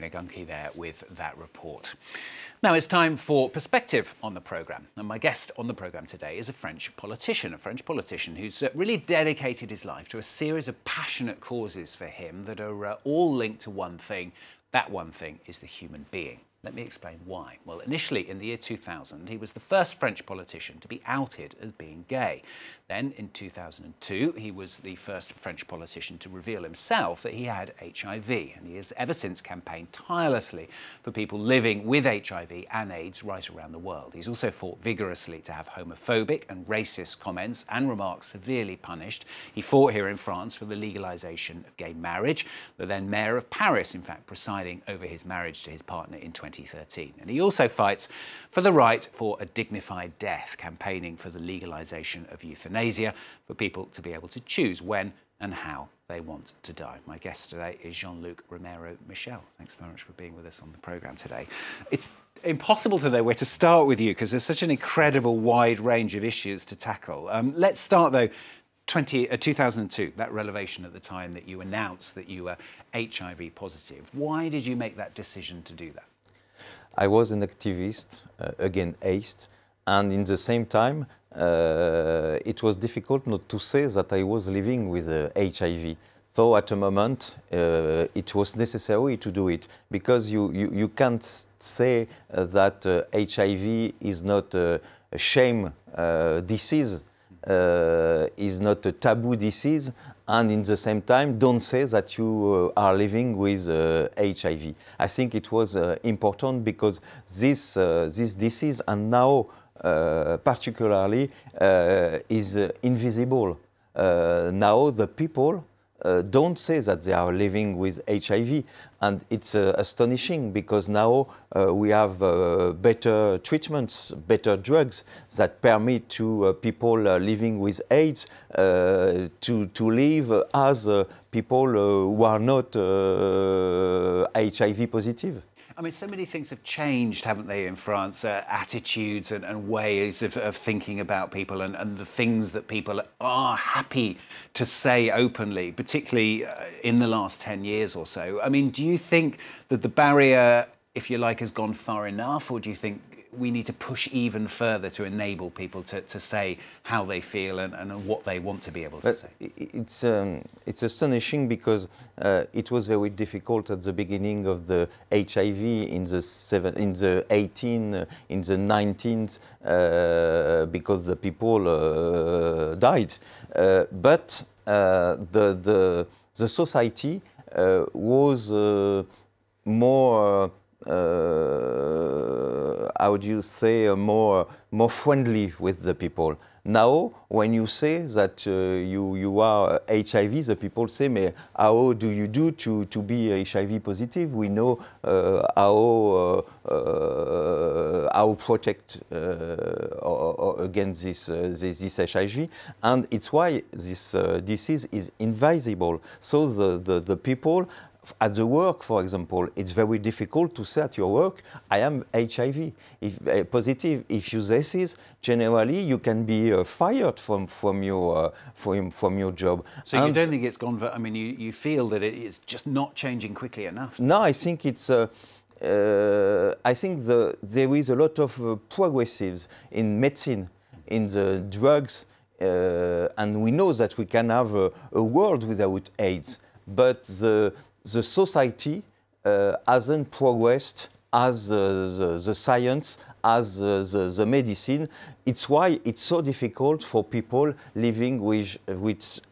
Gunky there with that report. Now it's time for perspective on the programme. And my guest on the programme today is a French politician who's really dedicated his life to a series of passionate causes for him that are all linked to one thing. That one thing is the human being. Let me explain why. Well, initially in the year 2000, he was the first French politician to be outed as being gay. Then in 2002, he was the first French politician to reveal himself that he had HIV. And he has ever since campaigned tirelessly for people living with HIV and AIDS right around the world. He's also fought vigorously to have homophobic and racist comments and remarks severely punished. He fought here in France for the legalisation of gay marriage, the then mayor of Paris, in fact, presiding over his marriage to his partner in 2013. And he also fights for the right for a dignified death, campaigning for the legalisation of euthanasia for people to be able to choose when and how they want to die. My guest today is Jean-Luc Romero-Michel. Thanks very much for being with us on the programme today. It's impossible to know where to start with you because there's such an incredible wide range of issues to tackle. Let's start though 2002, that revelation at the time that you announced that you were HIV positive. Why did you make that decision to do that? I was an activist against AIDS, and in the same time, it was difficult not to say that I was living with HIV. So at a moment, it was necessary to do it, because you can't say that HIV is not a shame disease, is not a taboo disease, and in the same time don't say that you are living with HIV. I think it was important because this disease, and now particularly, is invisible. Now the people don't say that they are living with HIV, and it's astonishing because now we have better treatments, better drugs that permit to people living with AIDS to live as people who are not HIV positive. I mean, so many things have changed, haven't they, in France? Attitudes and ways of thinking about people and the things that people are happy to say openly, particularly in the last 10 years or so. I mean, do you think that the barrier, if you like, has gone far enough, or do you think we need to push even further to enable people to say how they feel and what they want to be able to say? It's astonishing because it was very difficult at the beginning of the HIV in the 19th, because the people died. But the society was more how do you say, more friendly with the people. Now, when you say that you are HIV, the people say, "Mais how do you do to be HIV positive? We know how protect against this HIV, and it's why this disease is invisible." So the people at the work, for example, it's very difficult to say at your work, "I am HIV positive." If you say this, generally you can be fired from your job. So you don't think it's gone? I mean, you feel that it's just not changing quickly enough? No, I think it's. I think there is a lot of progressives in medicine, in the drugs, and we know that we can have a world without AIDS, but the society hasn't progressed as the science, as the medicine. It's why it's so difficult for people living with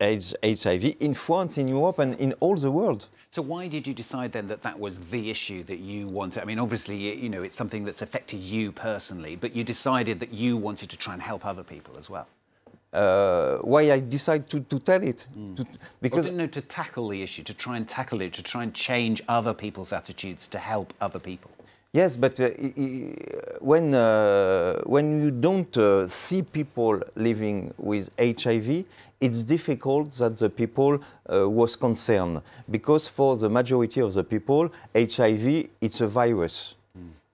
HIV in France, in Europe, and in all the world. So why did you decide then that was the issue that you wanted? I mean, obviously, you know, it's something that's affected you personally, but you decided that you wanted to try and help other people as well. Why I decided to tell it? Because to tackle the issue, to try and tackle it, to try and change other people's attitudes, to help other people. Yes, but when you don't see people living with HIV, it's difficult that the people was concerned, because for the majority of the people, HIV it's a virus,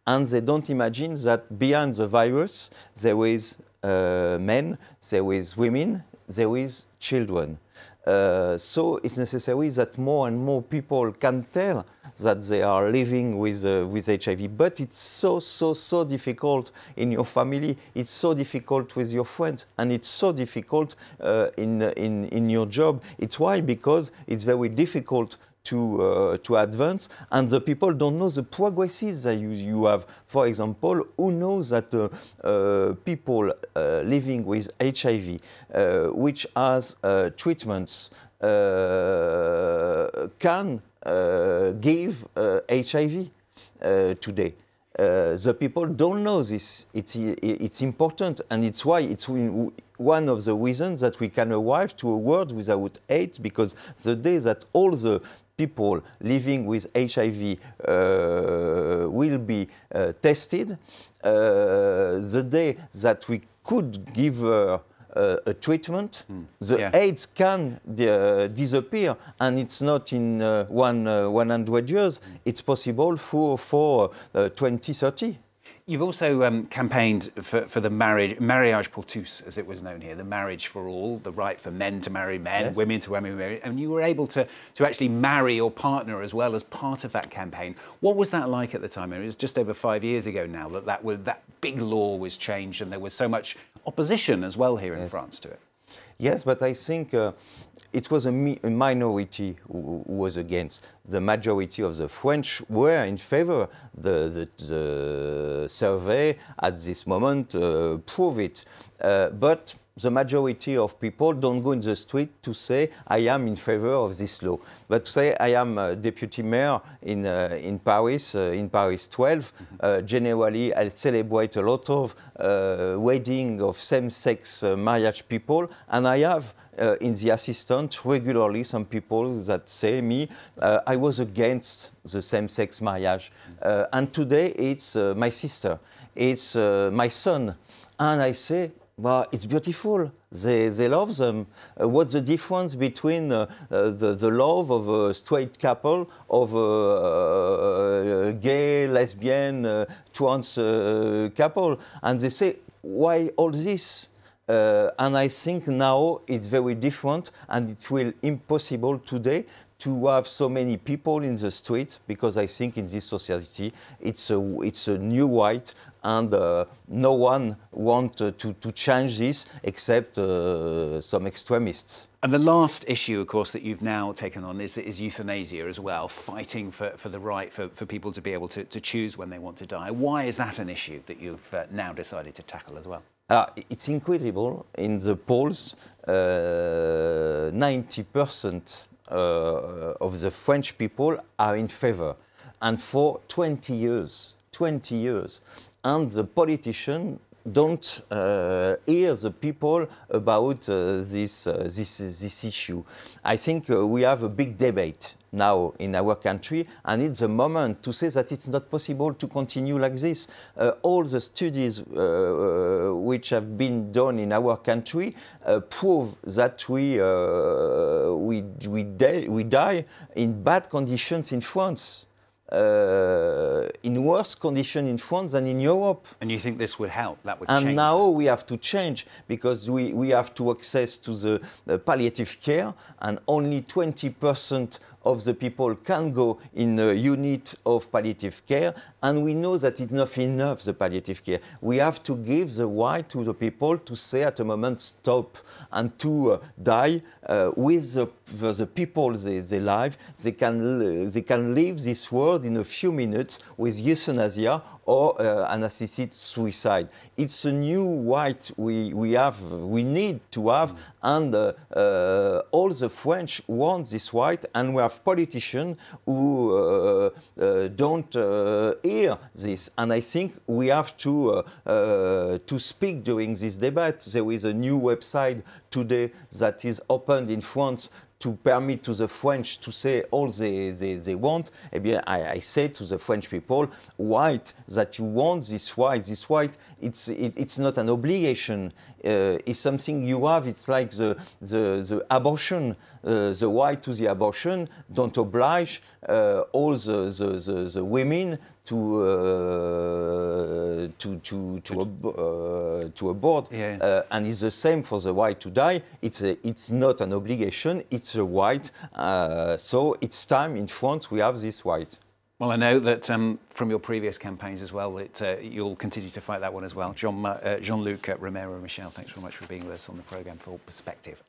and they don't imagine that behind the virus there is men, there is women, there is children. So it's necessary that more and more people can tell that they are living with HIV. But it's so difficult in your family. It's so difficult with your friends, and it's so difficult in your job. It's why, because it's very difficult to advance, and the people don't know the progresses that you have. For example, who knows that people living with HIV, which has treatments, can give HIV today. The people don't know this. It's important, and it's why it's one of the reasons that we can arrive to a world without AIDS, because the day that all the people living with HIV will be tested, the day that we could give a treatment, the AIDS can disappear, and it's not in 100 years. It's possible for 2030. You've also campaigned for the mariage pour tous, as it was known here, the marriage for all, the right for men to marry men, yes, women to marry, and you were able to actually marry your partner as well as part of that campaign. What was that like at the time? It was just over 5 years ago now that big law was changed, and there was so much opposition as well here in France to it. Yes, but I think it was a minority who was against. The majority of the French were in favor. The survey at this moment prove it. But the majority of people don't go in the street to say, I am in favor of this law. But say, I am a deputy mayor in Paris 12. Generally, I celebrate a lot of wedding of same-sex marriage people, and I have in the assistant regularly some people that say me, I was against the same-sex marriage. And today it's my sister, it's my son. And I say, well, it's beautiful. They love them. What's the difference between the love of a straight couple, of a gay, lesbian, trans couple? And they say, why all this? And I think now it's very different, and it will be impossible today to have so many people in the streets, because I think in this society it's a new right, and no one wants to change this except some extremists. And the last issue, of course, that you've now taken on is euthanasia as well, fighting for the right for people to be able to choose when they want to die. Why is that an issue that you've now decided to tackle as well? It's incredible. In the polls, 90% of the French people are in favor, and for 20 years, and the politicians don't hear the people about this issue. I think we have a big debate now in our country, and it's a moment to say that it's not possible to continue like this. All the studies which have been done in our country prove that we die in bad conditions in France. In worse condition in France than in Europe. And you think this would help? That would change? And now we have to change, because we have to access to the palliative care, and only 20% of the people can go in a unit of palliative care, and we know that it's not enough, the palliative care. We have to give the right to the people to say at a moment stop, and to die with the people they live. They can leave this world in a few minutes with euthanasia or an assisted suicide. It's a new right we need to have, and all the French want this right, and we have politicians who don't hear this. And I think we have to speak during this debate. There is a new website today that is opened in France to permit to the French to say all they want, eh bien, I say to the French people, white, that you want this white, it's not an obligation. It's something you have. It's like the abortion, the right to the abortion. Don't oblige all the women to abort. Yeah. And it's the same for the right to die. It's not an obligation. It's a right. So it's time in France we have this right. Well, I know that from your previous campaigns as well, that you'll continue to fight that one as well. Jean-Luc Romero-Michel, thanks very much for being with us on the programme for Perspective.